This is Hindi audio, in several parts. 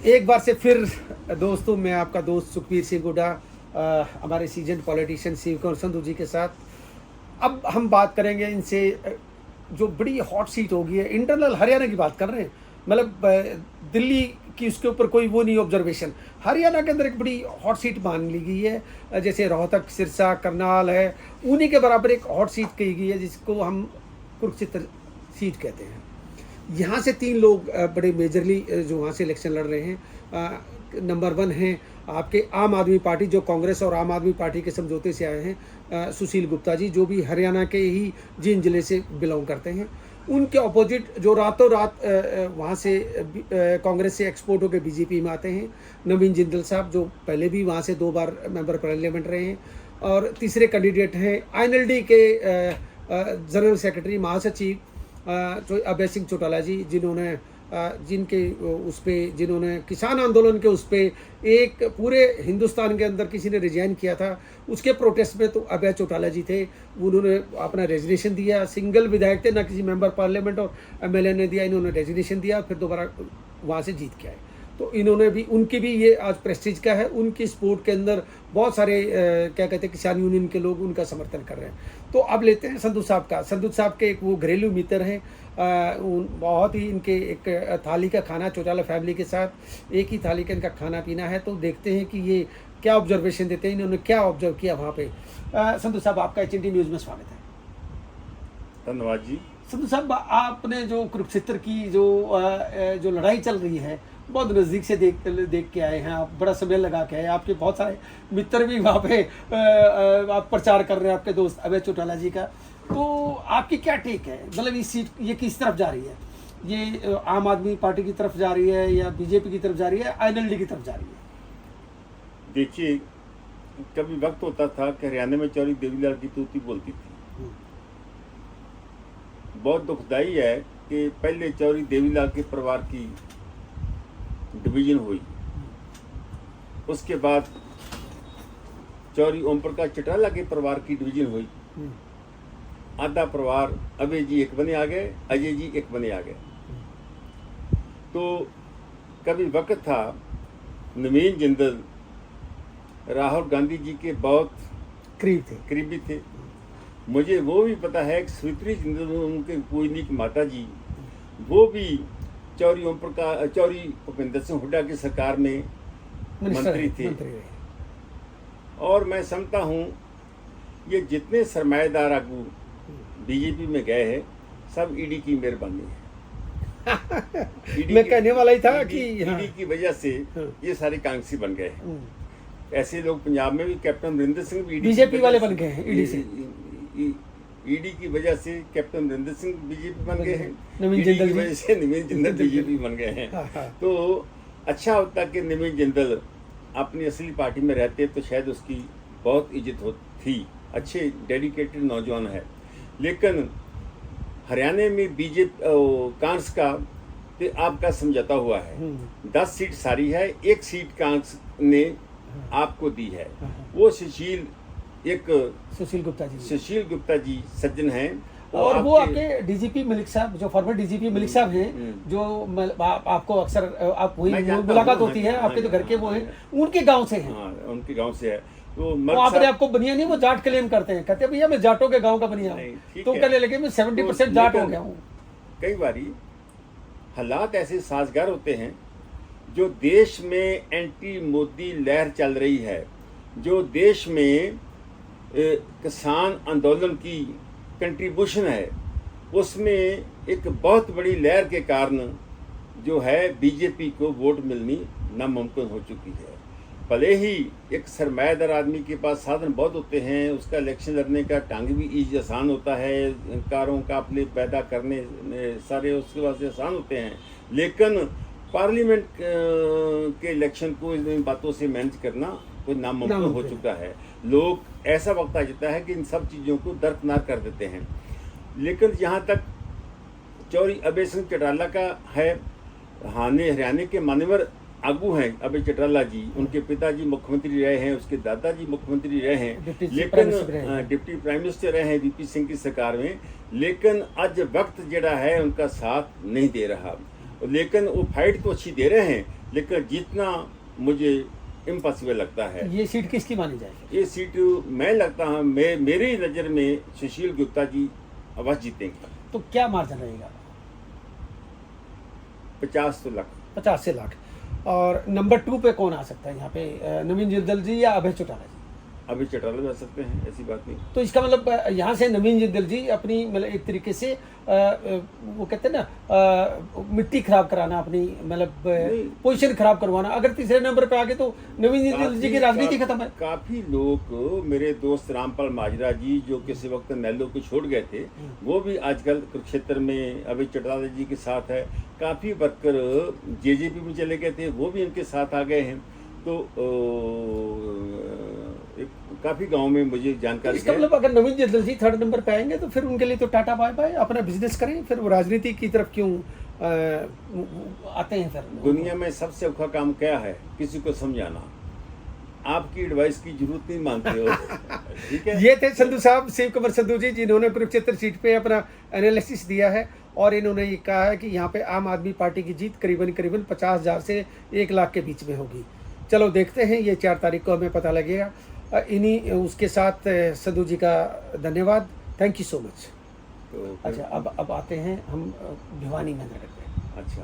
एक बार से फिर दोस्तों, मैं आपका दोस्त सुखबीर सिंह हुड्डा हमारे सीजन पॉलिटिशियन शिव कुमार संधू जी के साथ अब हम बात करेंगे इनसे जो बड़ी हॉट सीट होगी है, इंटरनल हरियाणा की बात कर रहे हैं। मतलब दिल्ली की उसके ऊपर कोई वो नहीं ऑब्जर्वेशन, हरियाणा के अंदर एक बड़ी हॉट सीट मान ली गई है। जैसे रोहतक, सिरसा, करनाल है, उन्हीं के बराबर एक हॉट सीट कही गई है जिसको हम कुरुक्षेत्र सीट कहते हैं। यहाँ से 3 लोग बड़े मेजरली जो वहाँ से इलेक्शन लड़ रहे हैं। नंबर 1 हैं आपके आम आदमी पार्टी, जो कांग्रेस और आम आदमी पार्टी के समझौते से आए हैं, सुशील गुप्ता जी, जो भी हरियाणा के ही जींद जिले से बिलोंग करते हैं। उनके अपोजिट जो रातों रात वहाँ से कांग्रेस से एक्सपोर्ट होकर बीजेपी में आते हैं, नवीन जिंदल साहब, जो पहले भी वहाँ से 2 बार मेंबर पार्लियामेंट रहे हैं। और तीसरे कैंडिडेट हैं INLD के जनरल सेक्रेटरी, महासचिव अभय सिंह चौटाला जी, जिन्होंने जिन्होंने किसान आंदोलन के उस पे एक पूरे हिंदुस्तान के अंदर किसी ने रिजाइन किया था, उसके प्रोटेस्ट में तो अभय चौटाला जी थे। उन्होंने अपना रेजिग्नेशन दिया, सिंगल विधायक थे, ना किसी मेंबर पार्लियामेंट और MLA ने दिया, इन्होंने रेजिग्नेशन दिया, फिर दोबारा वहाँ से जीत के आए। तो इन्होंने भी, उनकी भी ये आज प्रेस्टीज का है, उनकी सपोर्ट के अंदर बहुत सारे क्या कहते हैं किसान यूनियन के लोग उनका समर्थन कर रहे हैं। तो अब लेते हैं संधू साहब का। संधू साहब के एक वो घरेलू मित्र हैं, बहुत ही इनके एक थाली का खाना चौटाला फैमिली के साथ एक ही थाली का इनका खाना पीना है। तो देखते हैं कि ये क्या ऑब्जर्वेशन देते हैं, इन्होंने क्या ऑब्जर्व किया वहाँ पे। संधू साहब, आपका HNT न्यूज़ में स्वागत है। धन्यवाद जी। संधू साहब, आपने जो कुरुक्षेत्र की जो लड़ाई चल रही है बहुत नज़दीक से देख के आए हैं, आप बड़ा समय लगा के आए, आपके बहुत सारे मित्र भी वहाँ पे आप प्रचार कर रहे हैं, आपके दोस्त अभय चौटाला जी का। तो आपकी क्या टेक है, मतलब इस सीट ये किस तरफ जा रही है? ये आम आदमी पार्टी की तरफ जा रही है या बीजेपी की तरफ जा रही है, INLD की तरफ जा रही है? देखिए, कभी वक्त होता था कि हरियाणा में चौरी देवीलाल की तूती बोलती थी। बहुत दुखदाई है कि पहले चौरी देवीलाल के परिवार की डिवीजन हुई, उसके बाद चौरी ओम प्रकाश चौटाला के परिवार की डिवीजन हुई। आधा परिवार अभय जी एक बने आ गए, अजय जी एक बने आ गए। तो कभी वक्त था नवीन जिंदल राहुल गांधी जी के बहुत करीबी थे। मुझे वो भी पता है कि स्वित्री जिंदल, उनके पूजनीक माता जी, वो भी चौरी ओम प्रकाश, चौरी भूपेंद्र सिंह हुड्डा की सरकार में मंत्री थे। और मैं समझता हूँ ये जितने सरमाएदार आगू बीजेपी में गए हैं, सब ईडी की मेहरबानी है। मैं कहने वाला ही था कि ईडी की वजह से ये सारे कांग्रेसी बन गए हैं। ऐसे लोग पंजाब में भी, कैप्टन अमरिंदर सिंह भी बीजेपी वाले बन गए हैं। ईडी से, ईडी की वजह से कैप्टन अमरिंदर सिंह बीजेपी बन गए हैं, नवीन जिंदल की वजह से नवीन जिंदल बीजेपी बन गए हैं। तो अच्छा होता कि नवीन जिंदल अपनी असली पार्टी में रहते तो शायद उसकी बहुत इज्जत थी। अच्छे डेडिकेटेड नौजवान है, लेकिन हरियाणा में बीजेपी कांग्रेस का तो आपका समझौता हुआ है। 10 सीट सारी है, 1 सीट कांग्रेस ने आपको दी है। वो सुशील गुप्ता जी सज्जन हैं। और वो आपके DGP मलिक साहब, जो फॉर्मर DGP मलिक साहब हैं, जो आपको अक्सर आप वही मुलाकात होती है, आपके तो घर के वो हैं, उनके गांव से हैं। उनके गांव से है। तो आपने आपको बनिया नहीं, वो जाट क्लेम करते हैं, कहते हैं भैया मैं जाटों के गांव का बनिया हूँ। तो कहने लगे मैं 70% जाट हो गया हूँ। कई बारी हालात ऐसे साजगार होते हैं, जो देश में एंटी मोदी लहर चल रही है, जो देश में किसान आंदोलन की कंट्रीब्यूशन है, उसमें एक बहुत बड़ी लहर के कारण जो है बीजेपी को वोट मिलनी नामुमकिन हो चुकी है। भले ही एक सरमायादार आदमी के पास साधन बहुत होते हैं, उसका इलेक्शन लड़ने का टांग भी आसान होता है, कारों काफिले पैदा करने सारे उसके वास्ते आसान होते हैं, लेकिन पार्लियामेंट के इलेक्शन को इन बातों से मैनेज करना कोई नामुमकिन हो चुका है। लोग ऐसा वक्त आ जाता है कि इन सब चीज़ों को दरकिनार कर देते हैं। लेकिन जहाँ तक चौरी अभय सिंह चौटाला का है, हरियाणा के मान्यवर आगू हैं अभय चौटाला जी, उनके पिताजी मुख्यमंत्री रहे हैं, उसके दादाजी मुख्यमंत्री रहे हैं, लेकिन डिप्टी प्राइम मिनिस्टर रहे हैं VP सिंह की सरकार में। लेकिन अज वक्त जड़ा है उनका साथ नहीं दे रहा, लेकिन वो फाइट तो अच्छी दे रहे हैं, लेकिन जीतना मुझे इम्पॉसिबल लगता है। ये सीट किसकी मानी जाएगी? ये सीट मैं लगता है मेरी नज़र में सुशील गुप्ता जी अवश्य जीतेंगे। तो क्या मार्जिन रहेगा? 50 लाख। 50 से लाख। और नंबर 2 पे कौन आ सकता है यहाँ पे, नवीन जिंदल जी या अभय चौटाला जी? अभी चौटाला जा सकते हैं, ऐसी बात नहीं। तो इसका मतलब यहाँ से नवीन जिंदल जी अपनी मतलब एक तरीके से वो कहते हैं ना मिट्टी खराब कराना, अपनी मतलब पोजीशन खराब करवाना। अगर तीसरे नंबर पे आ गए तो नवीन जिंदल जी की राजनीति खत्म है। काफी लोग, मेरे दोस्त रामपाल माजरा जी जो किसी वक्त नेल्लो को छोड़ गए थे, वो भी आजकल कुरुक्षेत्र में अभी चौटाला जी के साथ है। काफी वर्कर जेजेपी में चले गए थे, वो भी इनके साथ आ गए हैं। तो काफी गांव में मुझे जानकारी इसका मतलब अगर नवीन जिंदल जी 3rd नंबर पे आएंगे तो फिर उनके लिए तो टाटा बाय बाय, अपना बिजनेस करें, फिर वो राजनीति की तरफ क्यों आते हैं? फिर दुनिया में सबसे औखा काम क्या है? किसी को समझाना। आपकी एडवाइस की जरूरत नहीं मानते हो। ठीक है, ये थे संधू साहब, शिव कुमार संधू जी, जिन्होंने कुरुक्षेत्र सीट पे अपना एनालिसिस दिया है। और इन्होंने ये कहा है कि यहाँ पे आम आदमी पार्टी की जीत करीबन 50,000 से 1 लाख के बीच में होगी। चलो देखते हैं, ये 4 तारीख को हमें पता लगेगा। इन्हीं उसके साथ संधू जी का धन्यवाद, थैंक यू सो मच। तो अच्छा, अब आते हैं हम भिवानी महेंद्रगढ़ पे। अच्छा,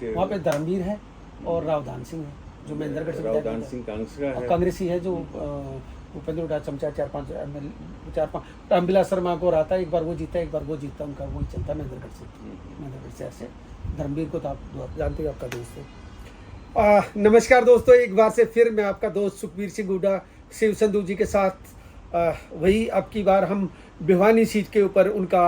वहाँ पे धर्मवीर है और रावधान सिंह है जो महेंद्रगढ़ से रावधान सिंह कांग्रेस का है, कांग्रेसी है, जो उपेंद्र उड़ा चमचा 4-5 रामविलास शर्मा को रहा था, एक बार वो जीता एक बार वो जीता, उनका वही चलता महेंद्रगढ़ शहर से। धर्मवीर को तो आप जानते हो, आपका दोस्त है। नमस्कार दोस्तों, एक बार से फिर मैं आपका दोस्त सुखबीर सिंह हुड्डा शिव संधू जी के साथ वही अब की बार हम भिवानी सीट के ऊपर उनका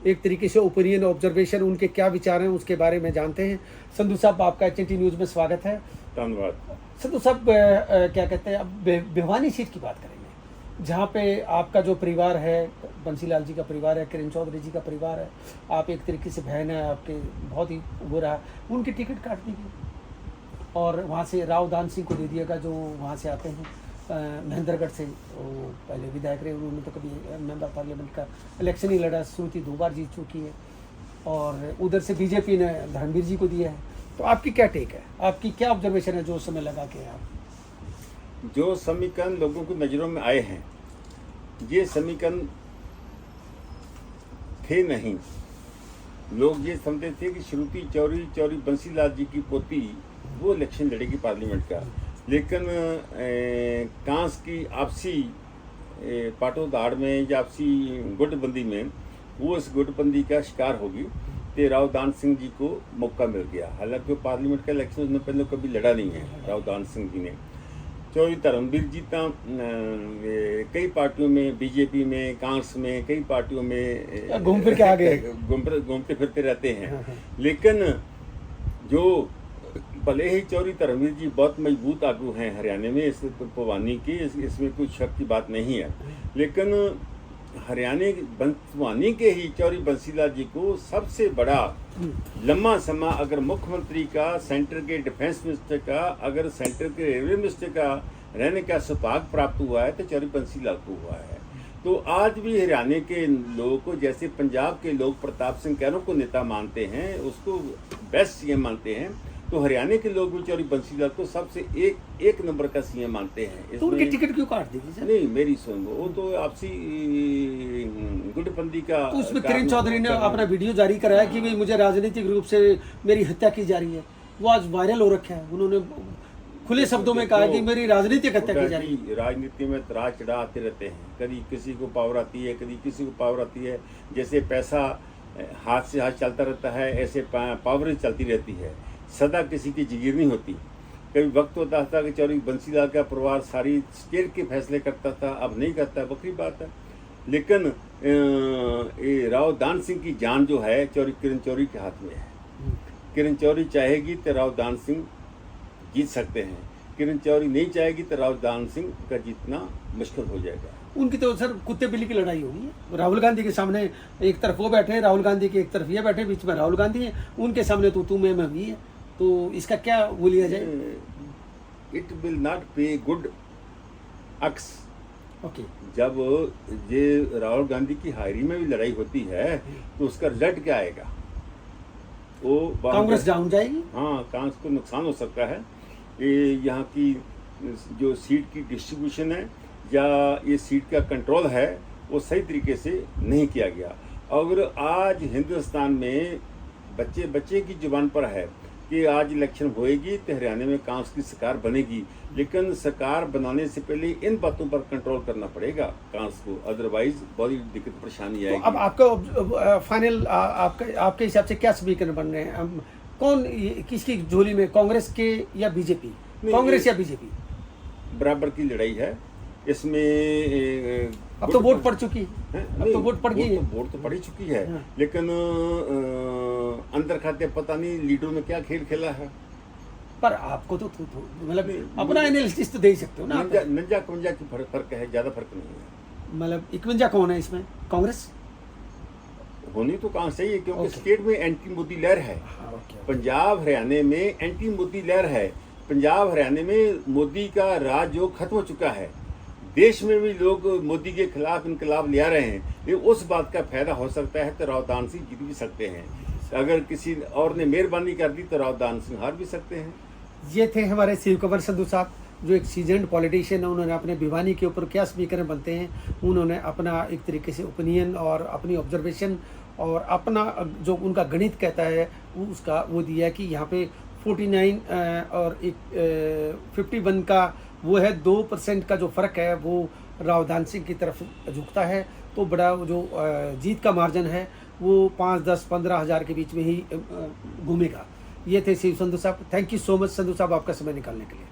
एक तरीके से ओपिनियन ऑब्जर्वेशन, उनके क्या विचार हैं उसके बारे में जानते हैं। संधू साहब, आपका HNT न्यूज़ में स्वागत है। धन्यवाद। संधू साहब, क्या कहते हैं, अब भिवानी सीट की बात करेंगे, जहाँ पे आपका जो परिवार है, बंसीलाल जी का परिवार है, किरण चौधरी जी का परिवार है, आप एक तरीके से बहन है आपके, बहुत ही वो रहा, उनकी टिकट काट दी गई और वहाँ से रावधान सिंह को दे दिएगा, जो वहाँ से आते हैं महेंद्रगढ़ से। वो पहले विधायक रहे, उन्होंने तो कभी मेंबर पार्लियामेंट का इलेक्शन ही लड़ा, श्रुति 2 बार जीत चुकी है। और उधर से बीजेपी ने धर्मवीर जी को दिया है। तो आपकी क्या टेक है, आपकी क्या ऑब्जर्वेशन है जो समय लगा के आप? जो समीकरण लोगों की नज़रों में आए हैं, ये समीकरण थे नहीं। लोग ये समझते थे कि श्रुति चौरी बंसीलाल जी की पोती वो इलेक्शन लड़ेगी पार्लियामेंट का, लेकिन कांस की आपसी पाटोदाड़ में या आपसी गुटबंदी में वो इस गुटबंदी का शिकार होगी। तो रावधान सिंह जी को मौका मिल गया। हालांकि पार्लियामेंट का इलेक्शन उसने पहले कभी लड़ा नहीं है रावधान सिंह जी ने। चौधरी धर्मवीर जी तो कई पार्टियों में, बीजेपी में, कांग्रेस में, कई पार्टियों में घूम फिर के आ गए, घूमते फिरते रहते हैं। लेकिन जो भले ही चौधरी धर्मवीर जी बहुत मजबूत आगू हैं हरियाणा में, इस भवानी की इसमें कोई शक की बात नहीं है, लेकिन हरियाणा भवानी के ही चौधरी बंसीलाल जी को सबसे बड़ा लंबा समय, अगर मुख्यमंत्री का, सेंटर के डिफेंस मिनिस्टर का, अगर सेंटर के रेलवे मिनिस्टर का रहने का सौभाग्य प्राप्त हुआ है तो चौधरी बंसीलाल को हुआ है। तो आज भी हरियाणा के लोगों को, जैसे पंजाब के लोग प्रताप सिंह कैरों को नेता मानते हैं, उसको बेस्ट सीएम मानते हैं, तो हरियाणा के लोग भी चौधरी बंसीलाल को सबसे एक नंबर का सीएम मानते हैं। तो उनकी टिकट क्यों काट दी? नहीं, मेरी सुन, वो तो आपसी गुटबंदी का। तो उसमें किरण चौधरी ने अपना वीडियो जारी कराया कि भाई मुझे राजनीतिक रूप से मेरी हत्या की जा रही है, वो आज वायरल हो रखा है। उन्होंने खुले शब्दों में कहा कि मेरी राजनीतिक हत्या की जा रही है। राजनीति में तराज चढ़ा आते रहते हैं, कभी किसी को पावर आती है, कभी किसी को पावर आती है। जैसे पैसा हाथ से हाथ चलता रहता है, ऐसे पावर चलती रहती है, सदा किसी की जागीर नहीं होती। कभी वक्त होता था कि चौधरी बंसीलाल का परिवार सारी स्टेट के फैसले करता था, अब नहीं करता, बकरी बात है। लेकिन रावधान सिंह की जान जो है चौधरी किरण चौधरी के हाथ में है। किरण चौधरी चाहेगी तो रावधान सिंह जीत सकते हैं, किरण चौधरी नहीं चाहेगी तो रावधान सिंह का जीतना मुश्किल हो जाएगा। उनकी तो सर कुत्ते बिल्ली की लड़ाई होगी है। राहुल गांधी के सामने एक तरफ वो बैठे हैं, राहुल गांधी के एक तरफ ये बैठे, बीच में राहुल गांधी है, उनके सामने तो तू मैं भी है। तो इसका क्या वो लिया जाए? इट विल नॉट पे गुड अक्स। ओके, जब ये राहुल गांधी की हायरी में भी लड़ाई होती है तो उसका रिजल्ट क्या आएगा? वो कांग्रेस डाउन जाएगी। हाँ, कांग्रेस को नुकसान हो सकता है। ये यहाँ की जो सीट की डिस्ट्रीब्यूशन है या ये सीट का कंट्रोल है वो सही तरीके से नहीं किया गया। अगर आज हिंदुस्तान में बच्चे बच्चे की जुबान पर है कि आज इलेक्शन होएगी तो हरियाणा में कांग्रेस की सरकार बनेगी, लेकिन सरकार बनाने से पहले इन बातों पर कंट्रोल करना पड़ेगा कांग्रेस को, अदरवाइज बहुत दिक्कत परेशानी आएगी। तो अब आपका फाइनल आपके हिसाब से क्या स्पीकर बन रहे हैं? कौन किसकी झोली में, कांग्रेस के या बीजेपी? कांग्रेस या बीजेपी? बराबर की लड़ाई है इसमें। अब तो वोट पड़ चुकी है, अब तो वोट पड़ गई है। वोट तो पड़ ही चुकी है, हाँ। लेकिन अंदर खाते पता नहीं लीडरों ने क्या खेल खेला है। पर आपको तो मतलब अपना एनालिसिस तो दे ही सकते हो ना। 59 की फर्क है, ज्यादा फर्क नहीं है। मतलब 51 कौन है इसमें? कांग्रेस होनी तो कहाँ सही है, क्योंकि ओके। स्टेट में एंटी मोदी लहर है। हाँ, ओके। पंजाब हरियाणा में एंटी मोदी लहर है। पंजाब हरियाणा में मोदी का राज जो खत्म हो चुका है, देश में भी लोग मोदी के खिलाफ इनकलाब ले आ रहे हैं। ये उस बात का फायदा हो सकता है तो रावदान सिंह जीत भी सकते हैं। अगर किसी और ने मेहरबानी कर दी तो रावदान सिंह हार भी सकते हैं। ये थे हमारे शिव कुमार संधू साहब, जो एक सीजनड पॉलिटिशियन है। उन्होंने अपने भिवानी के ऊपर क्या स्पीकर बनते हैं, उन्होंने अपना एक तरीके से ओपिनियन और अपनी ऑब्जर्वेशन और अपना जो उनका गणित कहता है उसका वो दिया कि यहाँ पे 49 और एक 51 का वो है, 2% का जो फ़र्क है वो रावदान सिंह की तरफ झुकता है। तो बड़ा जो जीत का मार्जिन है वो 5, 10, 15 हज़ार के बीच में ही घूमेगा। ये थे शिव संधू साहब। Thank you so much Sandhu साहब आपका समय निकालने के लिए।